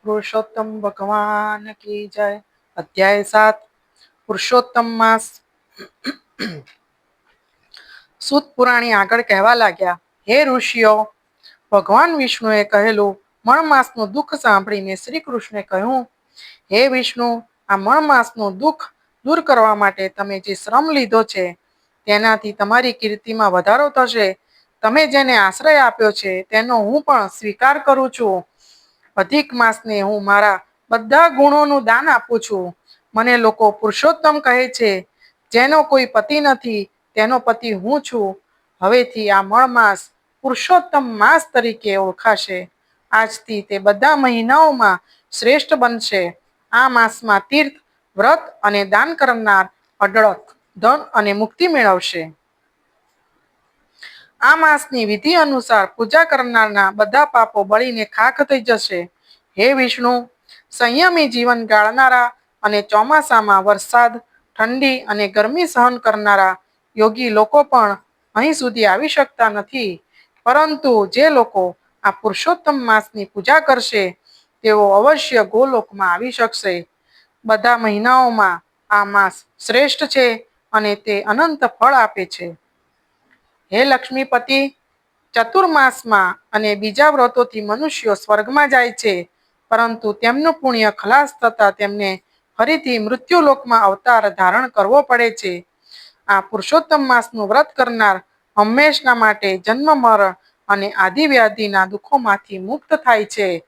પુરુષોત્તમ ભગવાન કી જય. અધ્યાય 7 પુરુષોત્તમ માસ. સૂત પુરાણી આગળ કહેવા લાગ્યા, હે ઋષિઓ, ભગવાન વિષ્ણુએ કહેલું મણમાસનું દુઃખ સાંભળીને શ્રી કૃષ્ણે કહ્યું, હે વિષ્ણુ, આ મણમાસનું દુઃખ દૂર કરવા માટે તમે જે શ્રમ લીધો છે તેનાથી તમારી કીર્તિમાં વધારો થશે. તમે જેને આશ્રય આપ્યો છે તેનો હું પણ સ્વીકાર કરું છું. અધિક માસને હું મારા બધા ગુણોનું દાન આપું છું. મને લોકો પુરુષોત્તમ કહે છે. જેનો કોઈ પતિ નથી તેનો પતિ હું છું. હવેથી આ મણમાસ પુરુષોત્તમ માસ તરીકે ઓળખાશે. આજથી તે બધા મહિનાઓમાં શ્રેષ્ઠ બનશે. આ માસમાં તીર્થ, વ્રત અને દાન કરનાર અઢળક ધન અને મુક્તિ મેળવશે. આ માસની વિધિ અનુસાર પૂજા કરનારના બધા પાપો બળીને ખાખ થઈ જશે. હે વિષ્ણુ, સંયમી જીવન ગાળનારા અને ચોમાસામાં વરસાદ, ઠંડી અને ગરમી સહન કરનારા યોગી લોકો પણ અહીં સુધી આવી શકતા નથી. પરંતુ જે લોકો આ પુરુષોત્તમ માસની પૂજા કરશે તેઓ અવશ્ય ગોલોકમાં આવી શકશે. બધા મહિનાઓમાં આ માસ શ્રેષ્ઠ છે અને તે અનંત ફળ આપે છે. હે લક્ષ્મીપતિ, ચતુર્માસમાં અને બીજા વ્રતોથી મનુષ્યો સ્વર્ગમાં જાય છે, પરંતુ તેમનું પુણ્ય ખલાસ થતા તેમને ફરીથી મૃત્યુલોકમાં અવતાર ધારણ કરવો પડે છે. આ પુરુષોત્તમ માસનું વ્રત કરનાર હંમેશના માટે જન્મ, મરણ અને આદિવ્યાધિના દુઃખોમાંથી મુક્ત થાય છે.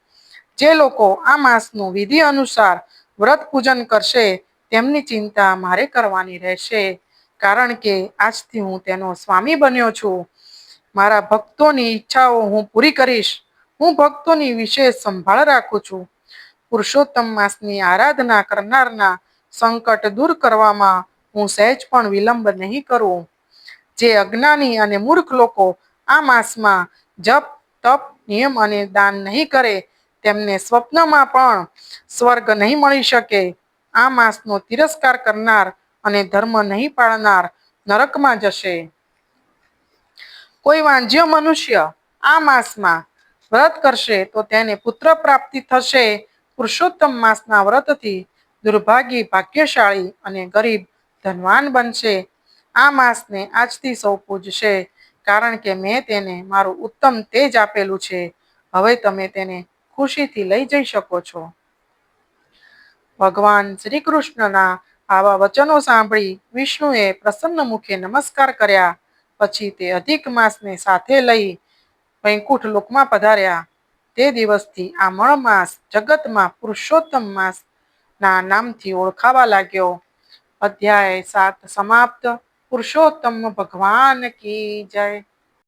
જે લોકો આ માસનું વિધિ અનુસાર વ્રત પૂજન કરશે તેમની ચિંતા મારે કરવાની રહેશે, કારણ કે આજથી હું તેનો સ્વામી બન્યો છું. મારા ભક્તોની ઈચ્છાઓ હું પૂરી કરીશ. હું ભક્તોની વિશેષ સંભાળ રાખું છું. પુરુષોત્તમ માસની આરાધના કરનારના સંકટ દૂર કરવામાં હું સહેજ પણ વિલંબ નહીં કરું. જે અજ્ઞાની અને મૂર્ખ લોકો આ માસમાં જપ, તપ, નિયમ અને દાન નહીં કરે તેમને સ્વપ્નમાં પણ સ્વર્ગ નહીં મળી શકે. આ માસનો તિરસ્કાર કરનાર અને ધર્મ નહીં પાળનાર નરકમાં જશે. કોઈ વાંજ્ય મનુષ્ય આ માસમાં વ્રત કરશે તો તેને પુત્ર પ્રાપ્તિ થશે. પુરુષોત્તમ માસના વ્રતથી દુર્ભાગી ભાગ્યશાળી અને ગરીબ ધનવાન બનશે. આ માસને આજથી સૌ પૂજશે, કારણ કે મેં તેને મારું ઉત્તમ તેજ આપેલું છે. હવે તમે તેને ખુશીથી લઈ જઈ શકો છો. ભગવાન શ્રી કૃષ્ણના આવા વચનો સાંભળી વિષ્ણુએ પ્રસન્ન મુખે નમસ્કાર કર્યા. પછી તે અધિક માસને સાથે લઈ વૈકુંઠ લોકમાં પધાર્યા. તે દિવસથી આ મણમાસ જગતમાં પુરુષોત્તમ માસ ના નામથી ઓળખાવા લાગ્યો. અધ્યાય 7 સમાપ્ત. પુરુષોત્તમ ભગવાન કી જય.